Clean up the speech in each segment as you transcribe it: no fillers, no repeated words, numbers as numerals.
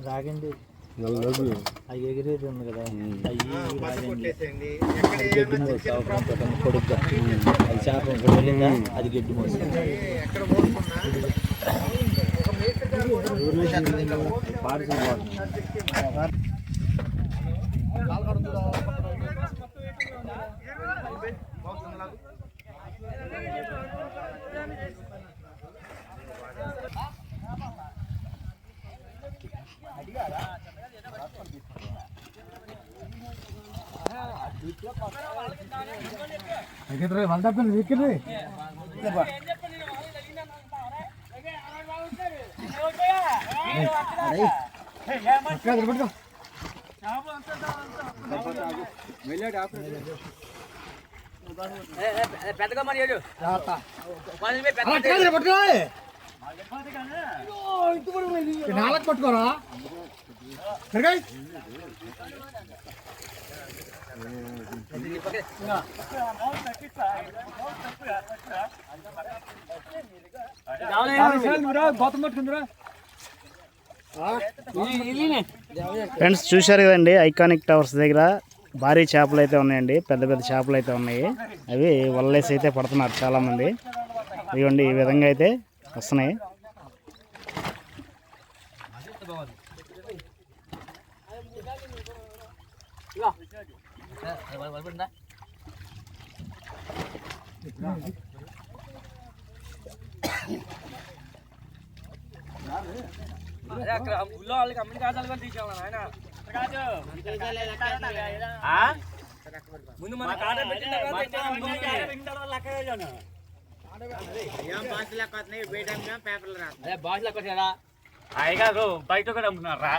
రాగండి అవి ఎగిరేది ఉంది కదా పొడుగ్గా అది చేప వెళ్ళిందా అది గడ్డి మోసి పెద్దగా మరి పట్టుకోరా ఫ్రెండ్స్ చూశారు కదండి, ఐకానిక్ టవర్స్ దగ్గర భారీ చేపలు అయితే ఉన్నాయండి, పెద్ద పెద్ద చేపలు అయితే ఉన్నాయి. అవి వల్లేసి అయితే పడుతున్నారు చాలామంది. ఇవ్వండి ఈ విధంగా అయితే వస్తున్నాయి. ముందు మన బయట కూడా అమ్ముతున్నారా?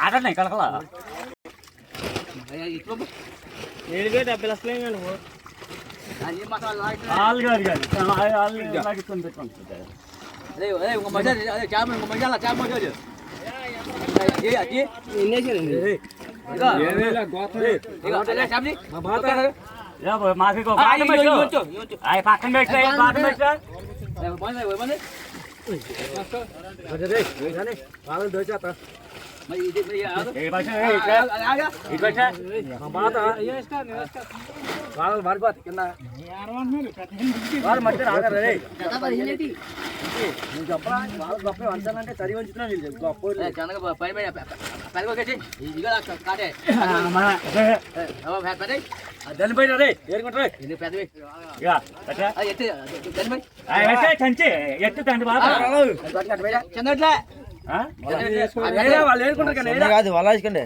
ఆడన్నాయి కలకల పక్కన పెట్టా మారిపోతుంది కింద మధ్య రాగారే గొప్ప గొప్ప వంచాలంటే తరి వంచుతున్నా గొప్ప దాని పైన రే ఏరుకుంటారు కంచి ఎత్తుతండి చెందట్లే వాళ్ళు ఏరుకుంటారు కాదు వాళ్ళు వేసుకోండి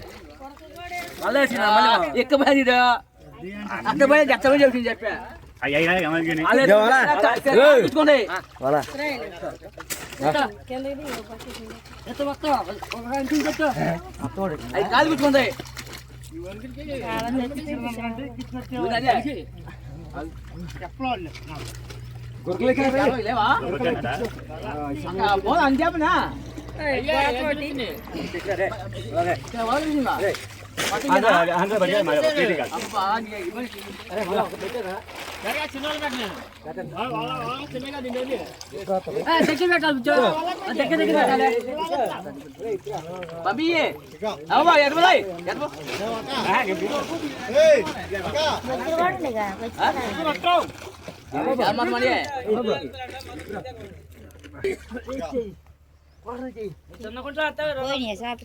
వాళ్ళు వేసిన ఎక్కబోయి అక్కబోయి ఎక్కబోయి చెప్పింది చెప్పా కాదు పెట్టుకుంది లేవా అని చెప్పనా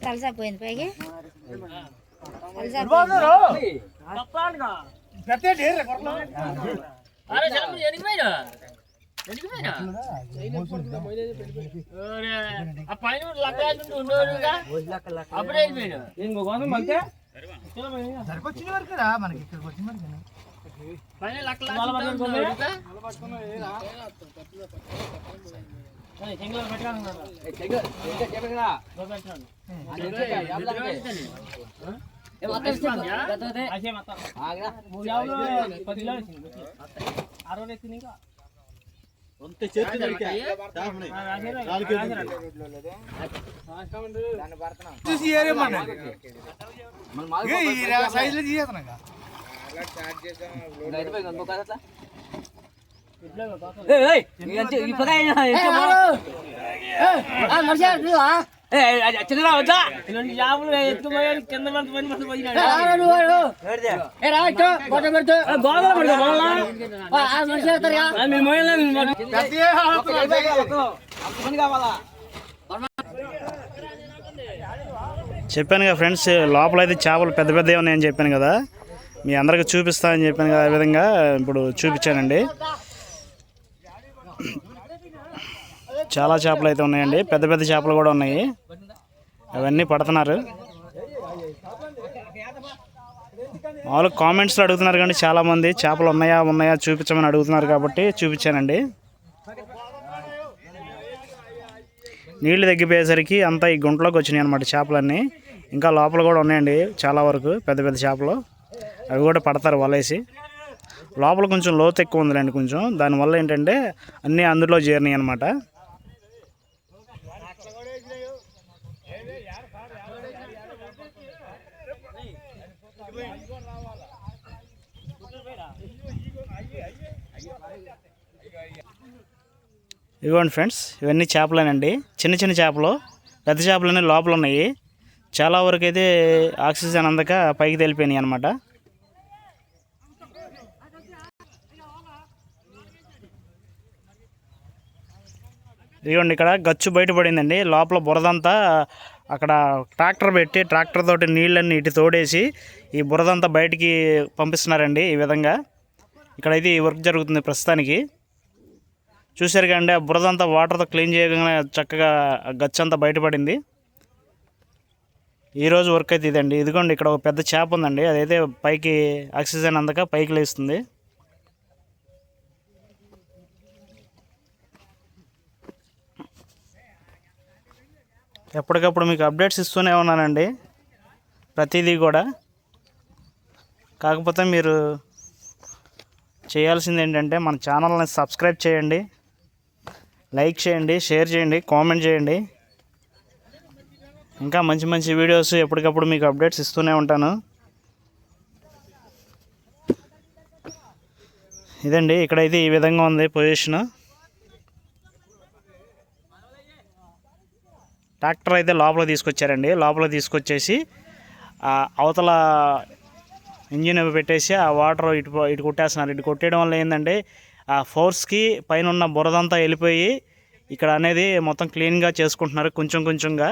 కలిసిపోయింది పైకి సరికొచ్చిన వరకు రా మనకి ఇక్కడికి వచ్చిన వరకు చూసి సైజులో తీసేస్తున్నా చిన్నరా వద్దా చెప్పాను కదా ఫ్రెండ్స్, లోపల అయితే చేపలు పెద్ద పెద్దవి ఉన్నాయని చెప్పాను కదా, మీ అందరికి చూపిస్తానని చెప్పాను కదా, ఆ విధంగా ఇప్పుడు చూపించానండి. చాలా చేపలు అయితే ఉన్నాయండి, పెద్ద పెద్ద చేపలు కూడా ఉన్నాయి, అవన్నీ పడుతున్నారు. మామూలుగా కామెంట్స్లో అడుగుతున్నారు కానీ చాలామంది చేపలు ఉన్నాయా చూపించమని అడుగుతున్నారు కాబట్టి చూపించానండి. నీళ్లు తగ్గిపోయేసరికి అంతా ఈ గుంటలోకి వచ్చినాయి అన్నమాట చేపలన్నీ. ఇంకా లోపల కూడా ఉన్నాయండి చాలా వరకు పెద్ద పెద్ద చేపలు, అవి కూడా పడతారు వలేసి. లోపల కొంచెం లోతు ఎక్కువ ఉందిలేండి కొంచెం, దానివల్ల ఏంటంటే అన్నీ అందులో చేరినాయి అన్నమాట. ఇదిగోండి ఫ్రెండ్స్, ఇవన్నీ చేపలేనండి, చిన్న చిన్న చేపలు. పెద్ద చేపలన్నీ లోపల ఉన్నాయి. చాలా వరకు అయితే ఆక్సిజన్ అందక పైకి తెలిపోయినాయి అన్నమాట. ఇదిగోండి ఇక్కడ గచ్చు బయటపడిందండి. లోపల బురదంతా అక్కడ ట్రాక్టర్ పెట్టి ట్రాక్టర్ తోటి నీళ్ళన్నీ ఇటు తోడేసి ఈ బురదంతా బయటికి పంపిస్తున్నారండి. ఈ విధంగా ఇక్కడైతే ఈ వర్క్ జరుగుతుంది ప్రస్తుతానికి. చూశారు కండి, ఆ బురదంతా వాటర్తో క్లీన్ చేయగానే చక్కగా గచ్చంతా బయటపడింది. ఈరోజు వర్క్ అయితే ఇదండి. ఇదిగోండి ఇక్కడ ఒక పెద్ద చేప ఉందండి, అదైతే పైకి ఆక్సిజన్ అందక పైకి లేస్తుంది. ఎప్పటికప్పుడు మీకు అప్డేట్స్ ఇస్తూనే ఉన్నానండి ప్రతిదీ కూడా. కాకపోతే మీరు చేయాల్సింది ఏంటంటే మన ఛానల్ని సబ్స్క్రైబ్ చేయండి, లైక్ చేయండి, షేర్ చేయండి, కామెంట్ చేయండి. ఇంకా మంచి మంచి వీడియోస్ ఎప్పటికప్పుడు మీకు అప్డేట్స్ ఇస్తూనే ఉంటాను. ఇదండి ఇక్కడైతే ఈ విధంగా ఉంది పొజిషన్. ట్రాక్టర్ అయితే లోపల తీసుకొచ్చారండి. లోపల తీసుకొచ్చేసి అవతల ఇంజిన్ పెట్టేసి ఆ వాటర్ ఇటు కొట్టేస్తున్నారు. ఇటు కొట్టేయడం వల్ల ఏంటంటే ఆ ఫోర్స్కి పైన ఉన్న బురదంతా వెళ్ళిపోయి ఇక్కడ అనేది మొత్తం క్లీన్గా చేసుకుంటున్నారు కొంచెం కొంచెంగా.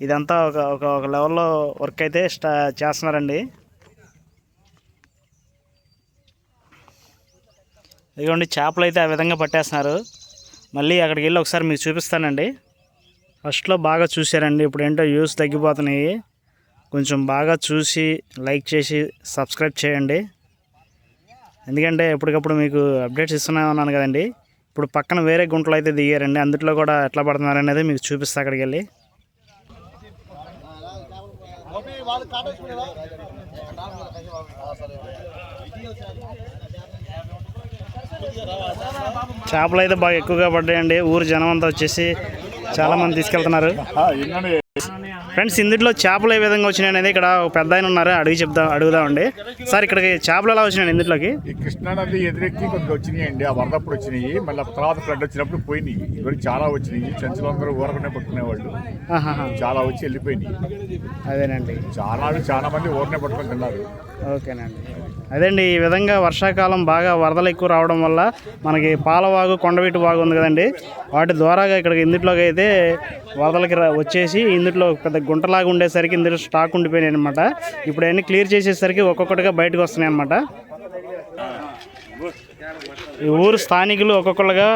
ఇదంతా ఒక లెవెల్లో వర్క్ అయితే చేస్తున్నారండి. ఇదిగోండి చేపలు అయితే ఆ విధంగా పట్టేస్తున్నారు. మళ్ళీ అక్కడికి వెళ్ళి ఒకసారి మీకు చూపిస్తానండి. ఫస్ట్లో బాగా చూశారండి, ఇప్పుడు ఏంటో వ్యూస్ తగ్గిపోతున్నాయి. కొంచెం బాగా చూసి లైక్ చేసి సబ్స్క్రైబ్ చేయండి. ఎందుకంటే ఎప్పటికప్పుడు మీకు అప్డేట్స్ ఇస్తూనే ఉన్నాను కదండి. ఇప్పుడు పక్కన వేరే గుంటలు అయితే దిగారండి, అందులో కూడా ఎట్లా పడుతున్నారు అనేది మీకు చూపిస్తా అక్కడికి వెళ్ళి. చేపలు అయితే బాగా ఎక్కువగా పడ్డాయండి. ఊరు జనం అంతా వచ్చేసి చాలామంది తీసుకెళ్తున్నారు. ఫ్రెండ్స్, ఇందులో చేపలు ఏ విధంగా వచ్చినాయి అనేది ఇక్కడ ఒక పెద్ద ఆయన ఉన్నారు, అడుగుదామండి. సార్ ఇక్కడికి చేపలు ఎలా వచ్చినాయి ఇందులోకి? ఈ కృష్ణానది ఎదురెక్కి కొద్దిగా వచ్చినాయండి, ఆ వరదప్పుడు వచ్చినాయి. మళ్ళీ తర్వాత ఫ్లడ్ వచ్చినప్పుడు పోయినాయి. ఇవి చాలా వచ్చినాయి. చెంచులందరూ ఊరకనే పట్టుకునేవాళ్ళు, చాలా వచ్చి వెళ్ళిపోయినాయి. అదేనండి, చాలా మంది ఊరనే పట్టుకొని తిన్నారు. ఓకేనండి. అదండి, ఈ విధంగా వర్షాకాలం బాగా వరదలు ఎక్కువ రావడం వల్ల మనకి పాలవాగు, కొండవీటి వాగు ఉంది కదండి, వాటి ద్వారాగా ఇక్కడికి ఇందులోకి అయితే వరదలకి వచ్చేసి ఇందులో పెద్ద గుంటలాగా ఉండేసరికి ఇందులో స్టాక్ ఉండిపోయినాయి అనమాట. ఇప్పుడు అన్నీ క్లియర్ చేసేసరికి ఒక్కొక్కటిగా బయటకు వస్తున్నాయి అన్నమాట. ఈ ఊరు స్థానికులు ఒక్కొక్కరుగా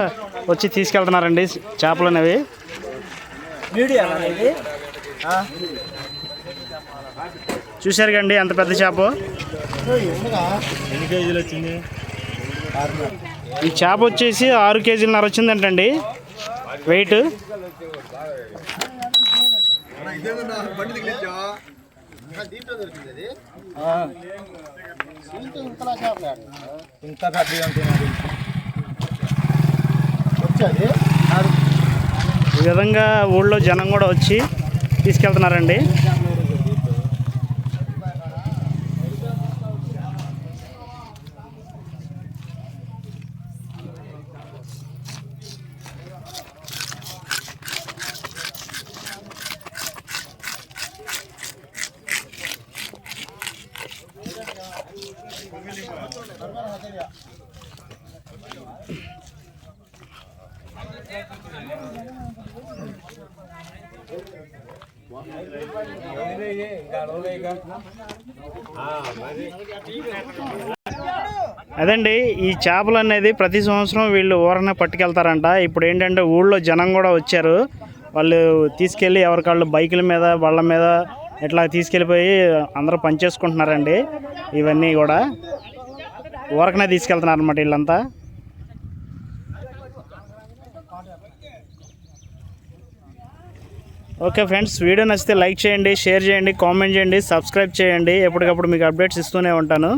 వచ్చి తీసుకెళ్తున్నారండి చేపలు అనేవి. చూశారు కండి అంత పెద్ద చేప. ఎన్ని కేజీలు వచ్చింది? ఈ చేప వచ్చేసి 6 కేజీలన్నర వచ్చిందంటండి వెయిట్. ఇంకా పెద్దగా ఉంటుంది వచ్చేది. ఈ విధంగా ఊళ్ళో జనం కూడా వచ్చి తీసుకెళ్తున్నారండి. అదండి, ఈ చేపలు అనేది ప్రతి సంవత్సరం వీళ్ళు ఊరనే పట్టుకెళ్తారంట. ఇప్పుడు ఏంటంటే ఊళ్ళో జనం కూడా వచ్చారు. వాళ్ళు తీసుకెళ్ళి ఎవరికాళ్ళు బైకుల మీద బళ్ళ మీద ఇట్లా తీసుకెళ్ళిపోయి అందరూ పనిచేసుకుంటున్నారండి. ఇవన్నీ కూడా ఊరకనే తీసుకెళ్తున్నారు అన్నమాట వీళ్ళంతా. ఓకే ఫ్రెండ్స్, వీడియో నచ్చితే లైక్ చేయండి, షేర్ చేయండి, కామెంట్ చేయండి, సబ్స్క్రైబ్ చేయండి. ఎప్పటికప్పుడు మీకు అప్డేట్స్ ఇస్తూనే ఉంటాను.